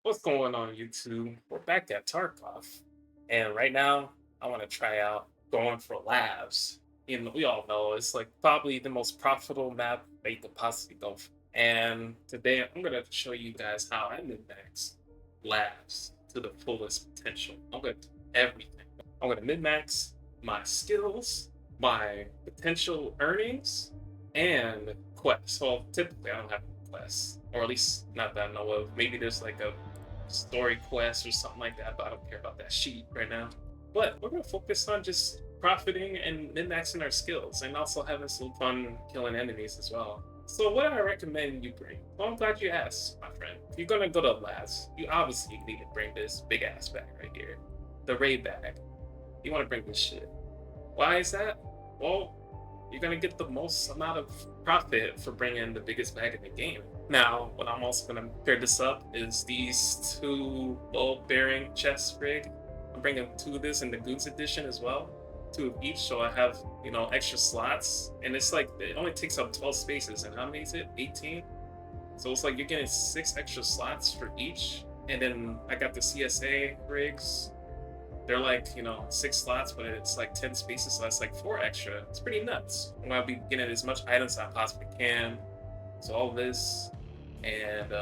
What's going on YouTube? We're back at Tarkov. And right now, I want to try out going for labs. We all know it's like probably the most profitable map that you could possibly go for. And today I'm gonna show you guys how I min-max labs to the fullest potential. I'm gonna do everything. I'm gonna min-max my skills, my potential earnings, and quests. So typically I don't have quests. Or at least not that I know of. Maybe there's like a story quest or something like that, but I don't care about that sheet right now. But we're gonna focus on just profiting and min-maxing our skills and also having some fun killing enemies as well. So what I recommend you bring? Well, I'm glad you asked, my friend. If you're gonna go to labs, you obviously need to bring this big ass bag right here. The raid bag. You wanna bring this shit. Why is that? Well, you're gonna get the most amount of profit for bringing the biggest bag in the game. Now, what I'm also gonna pair this up is these two load-bearing chest rig. I'm bringing two of this in the Goons edition as well, two of each, so I have extra slots. And it's like it only takes up 12 spaces, and how many is it? 18. So it's like you're getting 6 extra slots for each. And then I got the CSA rigs. They're like 6 slots, but it's like 10 spaces, so that's like 4 extra. It's pretty nuts. I'm gonna be getting as much items as I possibly can. So all this, and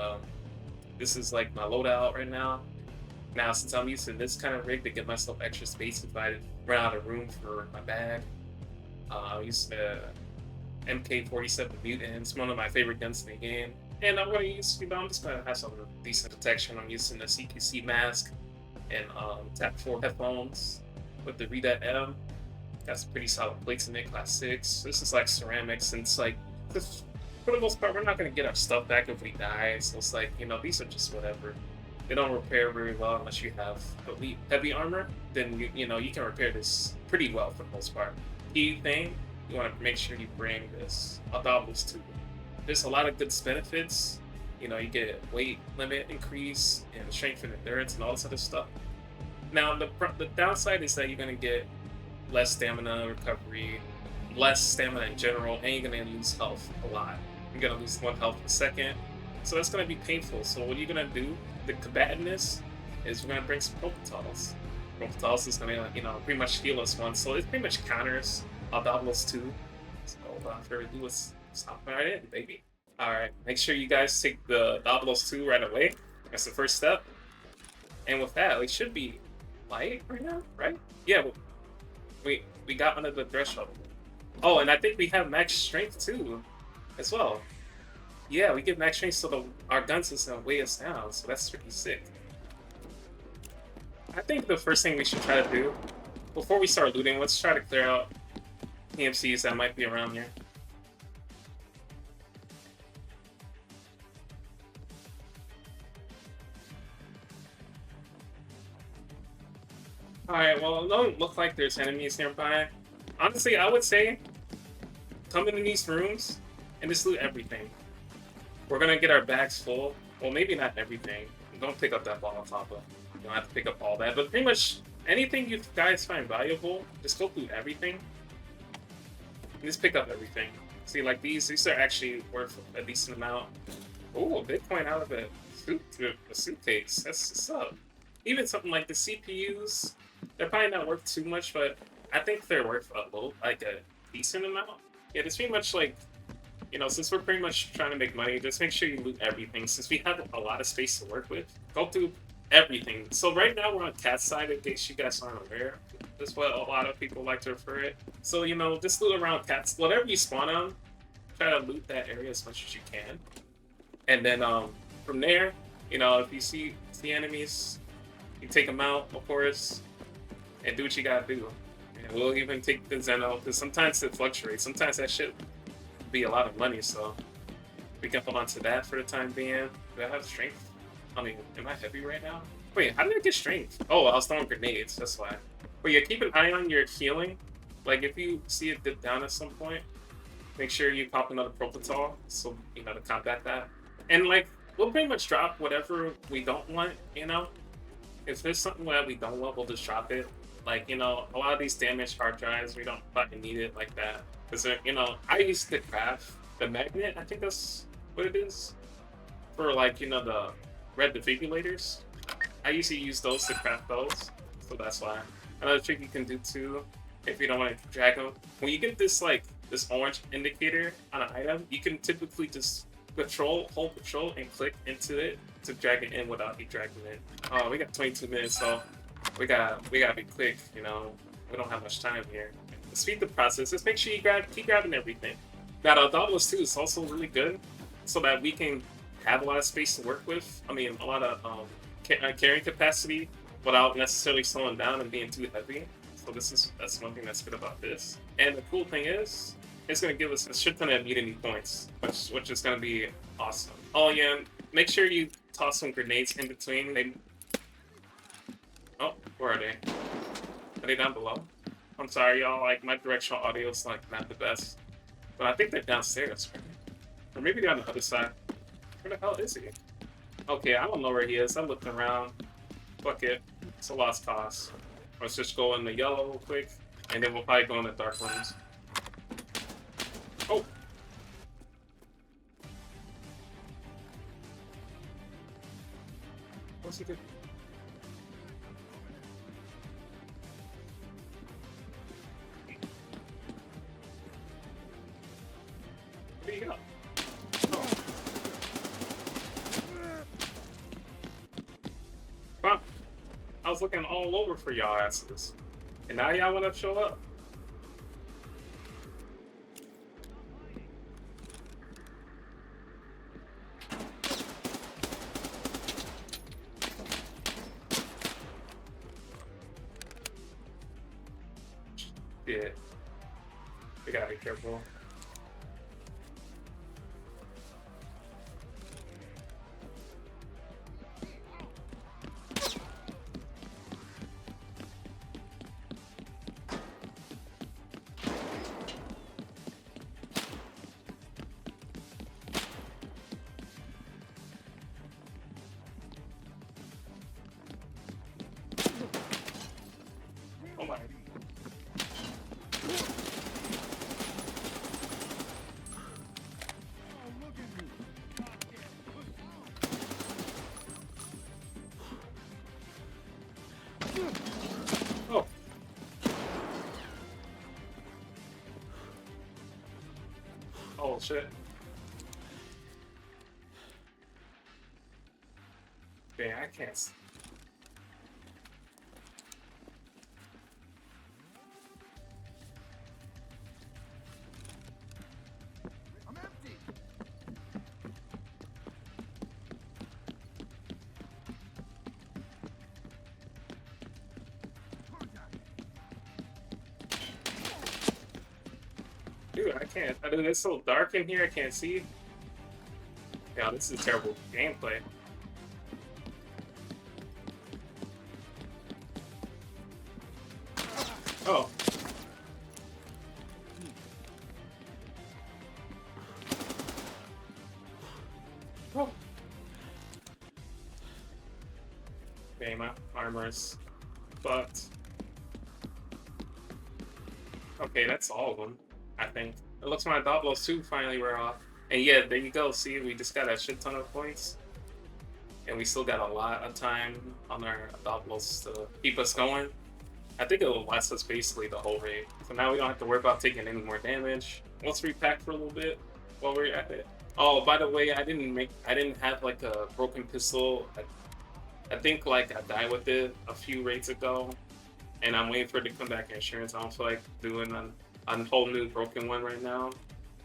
this is like my loadout right now. Now, since I'm using this kind of rig to get myself extra space if I run out of room for my bag, I'm using the MK47 Mutant. It's one of my favorite guns in the game. And I'm going to use, I'm just going to have some decent protection. I'm using the CQC mask and Tap 4 headphones with the Redat M. Got some pretty solid plates in it, class 6. This is like ceramics, and it's like, for the most part, we're not going to get our stuff back if we die. So it's like, these are just whatever. They don't repair very well unless you have elite heavy armor. Then you can repair this pretty well for the most part. Key thing, you want to make sure you bring this Audables too. There's a lot of good benefits. You get weight limit increase and strength and endurance and all this other stuff. Now the downside is that you're gonna get less stamina recovery, less stamina in general, and you're gonna lose health a lot. You're gonna lose 1 health per second, so that's gonna be painful. So what are you gonna do? The combativeness is we're gonna bring some Propitals. Propitals is gonna pretty much heal us once, so it pretty much counters Audables too. So without further ado, let's stop right in, baby. All right, make sure you guys take the Audables 2 right away. That's the first step. And with that, we should be light right now, right? Yeah, we got under the threshold. Oh, and I think we have max strength too, as well. Yeah, we get max strength so our guns doesn't weigh us down, so that's pretty sick. I think the first thing we should try to do, before we start looting, let's try to clear out PMCs that might be around here. Alright, well, it don't look like there's enemies nearby. Honestly, I would say come into these rooms and just loot everything. We're gonna get our bags full. Well, maybe not everything. Don't pick up that ball on top of. You don't have to pick up all that, but pretty much anything you guys find valuable, just go through everything. And just pick up everything. See, like these are actually worth a decent amount. Oh, a Bitcoin out of a suitcase. That's what's up. Even something like the CPUs, they're probably not worth too much, but I think they're worth a decent amount. Yeah, it's pretty much like, since we're pretty much trying to make money, just make sure you loot everything. Since we have a lot of space to work with, go through everything. So right now we're on cat side, in case you guys aren't aware. That's what a lot of people like to refer it. So, just loot around cats. Whatever you spawn on, try to loot that area as much as you can. And then from there, if you see enemies, you take them out, of course, and do what you gotta do. And we'll even take the Zeno, because sometimes it fluctuates. Sometimes that shit be a lot of money, so we can hold on to that for the time being. Do I have strength? I mean, am I heavy right now? Wait, how did I get strength? Oh, I was throwing grenades, that's why. But yeah, keep an eye on your healing. Like, if you see it dip down at some point, make sure you pop another Propital, so, to combat that. And, like, we'll pretty much drop whatever we don't want, If there's something that we don't want, we'll just drop it. Like, a lot of these damaged hard drives, we don't fucking need it like that. Because, I used to craft the magnet, I think that's what it is, for, like, the red defibrillators. I usually use those to craft those, so that's why. Another trick you can do too, if you don't want to drag them, when you get this like this orange indicator on an item, you can typically just hold control, and click into it to drag it in without you dragging it. Oh, we got 22 minutes, so we gotta be quick. You know, we don't have much time here. To speed the process, just make sure you keep grabbing everything. Now, the Dauntless 2 is also really good, so that we can have a lot of space to work with. I mean, a lot of carrying capacity without necessarily slowing down and being too heavy. So that's one thing that's good about this. And the cool thing is, it's going to give us a shit ton of immunity points, which is going to be awesome. Oh yeah, make sure you toss some grenades in between. Oh, where are they? Are they down below? I'm sorry, y'all. Like, my directional audio is like not the best, but I think they're downstairs, right? Or maybe they're on the other side. Where the hell is he? Okay, I don't know where he is. I'm looking around. Fuck it. It's a lost cause. Let's just go in the yellow real quick, and then we'll probably go in the dark rooms. Oh! What's he doing? Where do you go? Oh. Wow. I was looking all over for y'all asses. And now y'all wanna show up? Yeah. We gotta be careful. Oh my. Oh. Oh shit. Man, I can't. I'm empty. Dude, I can't. I mean, it's so dark in here, I can't see. Yeah, this is terrible gameplay. Oh. Oh. Okay, my armor is fucked. Okay, that's all of them, I think. It looks like my Doblos 2 finally wear off. And yeah, there you go. See, we just got a shit ton of points. And we still got a lot of time on our Doblos to keep us going. I think it'll last us basically the whole raid. So now we don't have to worry about taking any more damage. Let's repack for a little bit while we're at it. Oh, by the way, I didn't have like a broken pistol. I think like I died with it a few raids ago, and I'm waiting for it to come back in insurance. I don't feel like doing a whole new broken one right now.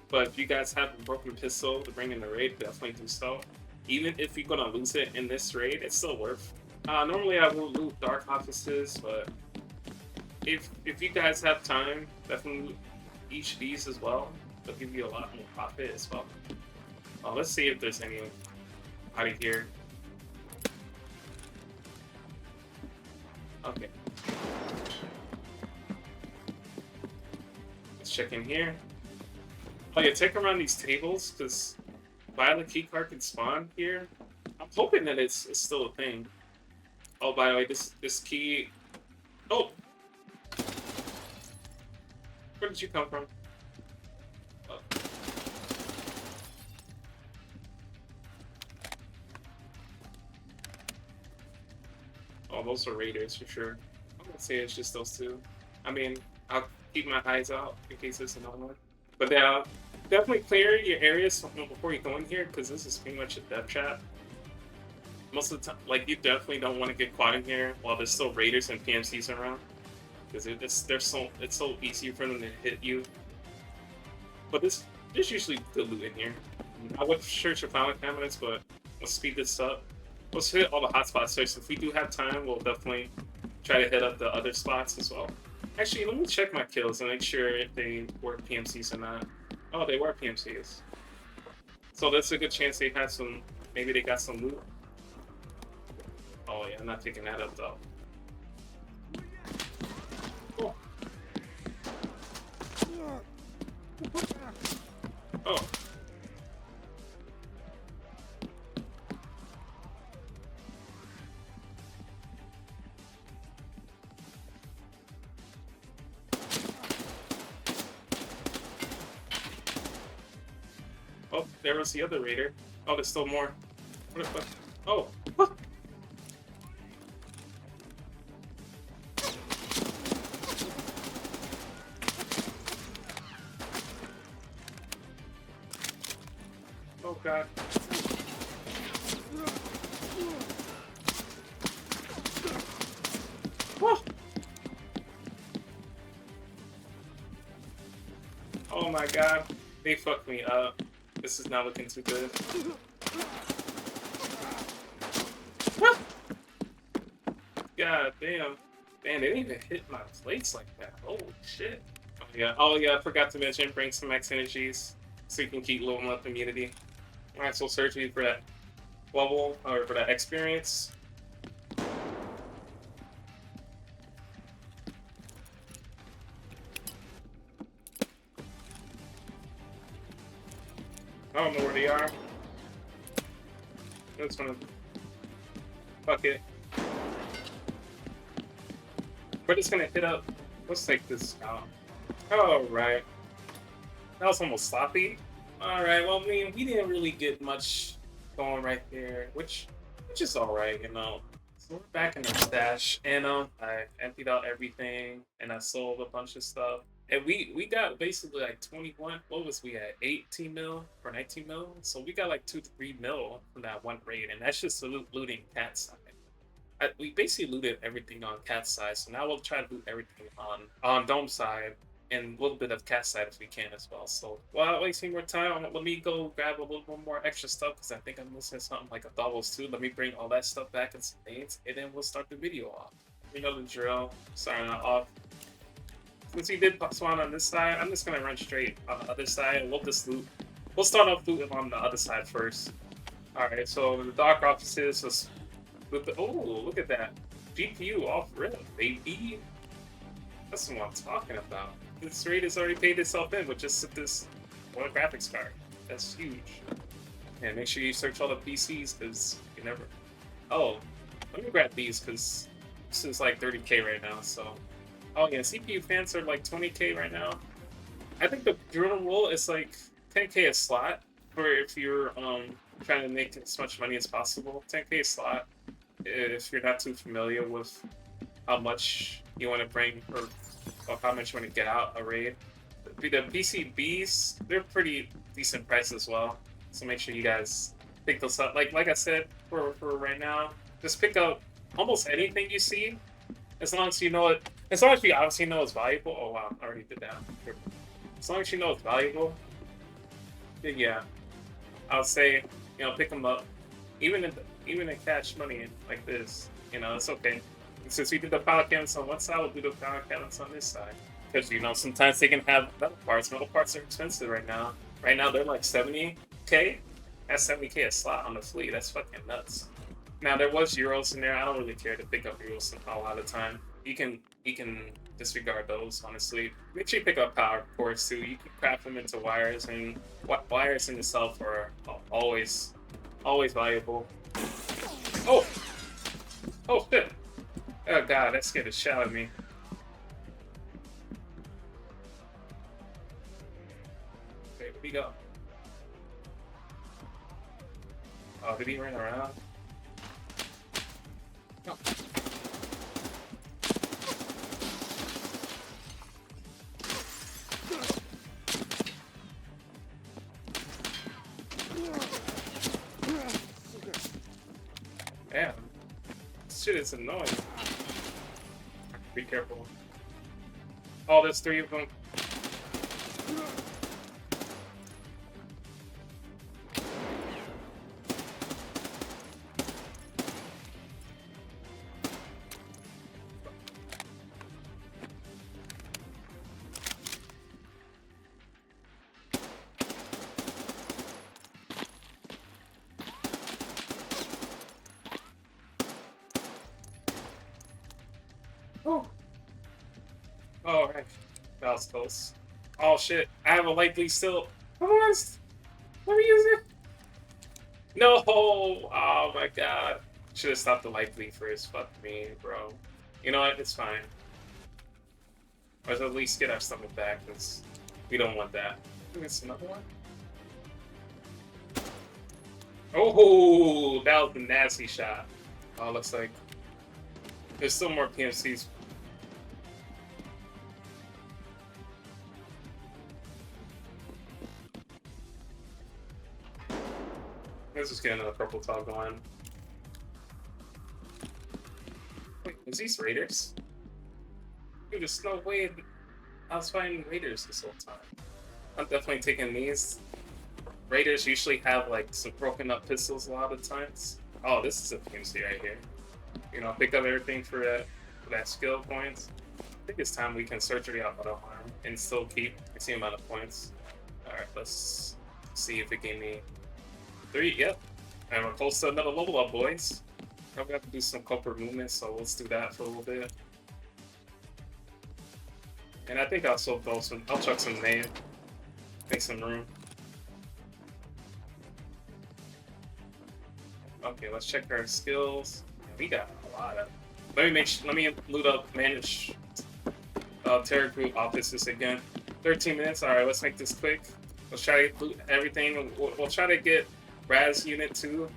But if you guys have a broken pistol to bring in the raid, definitely do so. Even if you're gonna lose it in this raid, it's still worth. Normally I will loot dark offices, but if you guys have time, definitely loot each of these as well. They'll give you a lot more profit as well. Let's see if there's any out of here. Okay. Let's check in here. Oh yeah, check around these tables, because violet keycard can spawn here. I'm hoping that it's still a thing. Oh, by the way, this key... Oh! Where did you come from? Oh. Oh, those are raiders for sure. I'm gonna say it's just those two. I mean, I'll keep my eyes out in case there's another one. But definitely clear your areas before you go in here because this is pretty much a death trap. Most of the time, like you definitely don't want to get caught in here while there's still raiders and PMCs around because it's so easy for them to hit you. But there's usually good loot in here. I would search for final cabinets, but let's speed this up. Let's hit all the hot spots first. If we do have time, we'll definitely try to hit up the other spots as well. Actually, let me check my kills and make sure if they were PMCs or not. Oh, they were PMCs. So that's a good chance they had some. Maybe they got some loot. Oh yeah, I'm not picking that up though. Oh. Oh. Oh, there was the other raider. Oh, there's still more. What the fuck? Oh. Oh god. Oh. Oh my god. They fucked me up. This is not looking too good. What? God damn. Man, they didn't even hit my plates like that. Holy shit. Oh yeah, I forgot to mention bring some max energies so you can keep leveling up immunity. Alright, so surgery for that level or for that experience. I don't know where they are. I'm just gonna fuck it. We're just gonna hit up. Let's take this out. Alright. That was almost sloppy. Alright, well, I mean, we didn't really get much going right there, which is alright, you know. So we're back in our stash, and I emptied out everything, and I sold a bunch of stuff. And we got basically like 21, what was we at, 18 mil or 19 mil? So we got like 2 to 3 mil from that one raid, and that's just looting cat side. We basically looted everything on cat side, so now we'll try to loot everything on dome side and a little bit of cat side if we can as well. So without wasting more time, let me go grab a little bit more extra stuff because I think I'm missing something like a doubles too. Let me bring all that stuff back in some names, and then we'll start the video off. You know the drill. Starting off. Since we did spawn on this side, I'm just gonna run straight on the other side and we'll just loot. We'll start off looting on the other side first. Alright, so the dark offices was with the, oh, look at that. GPU off rip, baby. That's what I'm talking about. This raid has already paid itself in with just this one graphics card. That's huge. And make sure you search all the PCs because you never. Oh, let me grab these because this is like 30K right now. So, oh yeah, CPU fans are like 20K right now. I think the general rule is like 10K a slot for if you're trying to make as much money as possible. 10K a slot if you're not too familiar with how much you want to bring or how much you want to get out a raid. The PCBs, they're pretty decent price as well. So make sure you guys pick those up. Like I said, for right now, just pick up almost anything you see, as long as you know it. As long as you obviously know it's valuable. Oh wow, I already did that. As long as you know it's valuable, then yeah, I'll say pick them up. Even in cash money like this, it's okay. Since we did the power cabinets on one side, we'll do the power cabinets on this side. Because sometimes they can have metal parts. Metal parts are expensive right now. Right now they're like 70K. That's 70K a slot on the fleet. That's fucking nuts. Now there was euros in there. I don't really care to pick up euros a lot of the time. You can disregard those, honestly. Make sure you pick up power cords too. You can craft them into wires, and wires in itself are always valuable. Oh shit. Oh god, that scared the shit out of me. Okay, where'd he go? Oh, did he run around? No. Shit is annoying. Be careful. Oh, there's 3 of them. Oh. Oh, right. That was close. Oh shit! I have a light bleed still. Come on, let me use it. No! Oh my god! Should have stopped the light bleed first. Fuck me, bro. You know what? It's fine. Let's at least get our stomach back, because we don't want that. I think it's another one. Oh, that was a nasty shot. Oh, looks like there's still more PMCs. Let's just get another purple tog going. Wait, was these raiders? Dude, there's no way I was fighting raiders this whole time. I'm definitely taking these. Raiders usually have like some broken up pistols a lot of times. Oh, this is a PMC right here. You know, pick up everything for that skill points. I think it's time we can surgery out auto harm and still keep the same amount of points. Alright, let's see if it gave me 3. Yep. And we're close to another level up, boys. Probably have to do some corporate movement, so let's do that for a little bit. And I think I'll still throw some. I'll chuck some nade. Make some room. Okay, let's check our skills. We got a lot of. Let me loot up manage terror group offices again. 13 minutes. All right, let's make this quick. Let's try to loot everything. We'll try to get Raz unit 2.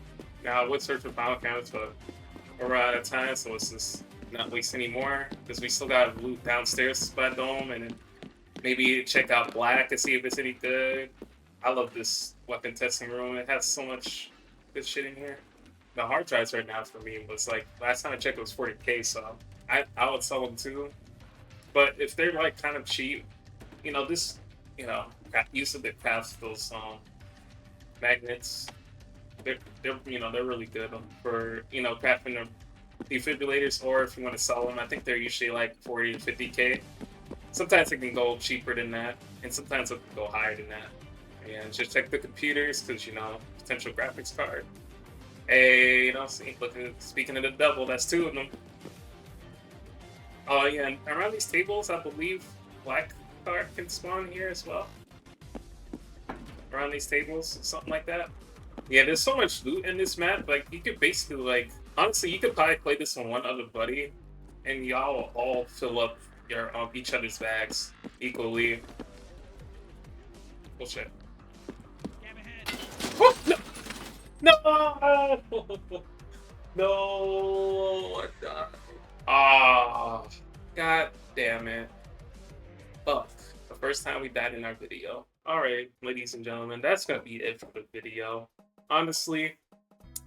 Now we'll search for final counts, but we're out of time, so let's just not waste any more because we still got loot downstairs by Dome, and then maybe check out Black and see if it's any good. I love this weapon testing room. It has so much good shit in here. The hard drives right now for me was like, last time I checked it was 40K, so I would sell them too. But if they're like kind of cheap, you know, this, you know, use of the craft those magnets, they're you know, they're really good for, you know, crafting the defibrillators, or if you want to sell them, I think they're usually like 40 to 50K. Sometimes it can go cheaper than that, and sometimes it can go higher than that. And just check the computers, because, you know, potential graphics card. Hey, you know, see, speaking of the devil, that's 2 of them. Oh, yeah, and around these tables, I believe Black card can spawn here as well. Around these tables, something like that. Yeah, there's so much loot in this map, like, you could basically, like, honestly, you could probably play this on one other buddy, and y'all will all fill up your each other's bags equally. Bullshit. Oh, no! No! No! I died. Ah, god damn it. Fuck. The first time we died in our video. Alright, ladies and gentlemen, that's gonna be it for the video. Honestly,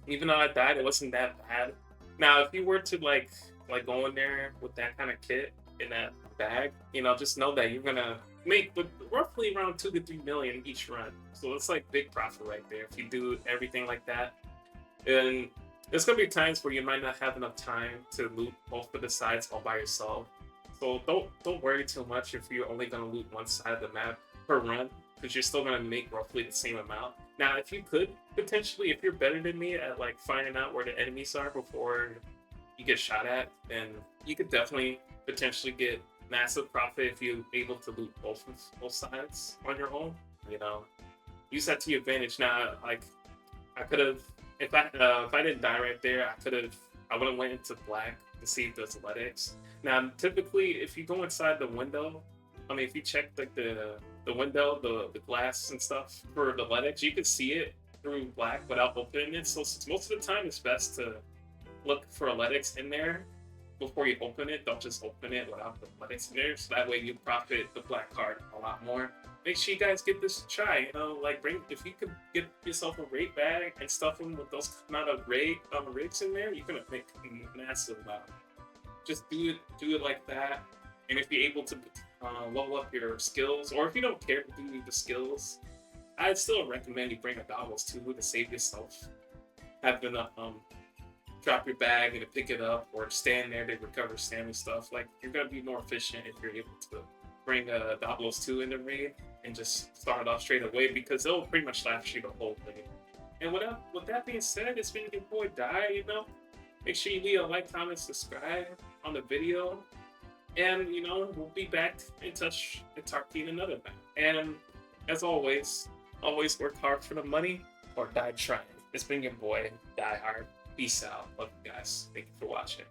even though I died, it wasn't that bad. Now, if you were to like go in there with that kind of kit in that bag, you know, just know that you're gonna make roughly around 2 to 3 million each run. So it's like big profit right there if you do everything like that. And there's gonna be times where you might not have enough time to loot both of the sides all by yourself. So don't worry too much if you're only gonna loot one side of the map per run, because you're still gonna make roughly the same amount. Now, if you could potentially, if you're better than me at like finding out where the enemies are before you get shot at, then you could definitely potentially get massive profit if you're able to loot both sides on your own. You know, use that to your advantage. Now, like I could have, if I didn't die right there, I would have went into Black to see if there's athletics. Now, typically, if you go inside the window, I mean, if you check like the window, the glass and stuff for the athletics, you can see it through Black without opening it. So most of the time, it's best to look for athletics in there before you open it, don't just open it without the money's in there. So that way you profit the black card a lot more. Make sure you guys get this to try. You know, like bring if you could get yourself a raid bag and stuff them with those amount of rigs in there, you're gonna make a massive amount. Just do it like that. And if you're able to level up your skills, or if you don't care to do the skills, I'd still recommend you bring a goggles too to save yourself having a drop your bag and to pick it up or stand there to recover stamina stuff. Like you're gonna be more efficient if you're able to bring a Doblos 2 in the raid and just start off straight away because they'll pretty much last you the whole thing. And with that being said, it's been your boy Die, you know. Make sure you leave a like, comment, subscribe on the video. And you know, we'll be back in touch with Tarkov another time. And as always work hard for the money or die trying. It's been your boy, Die Hard. Peace out. Love you guys. Thank you for watching.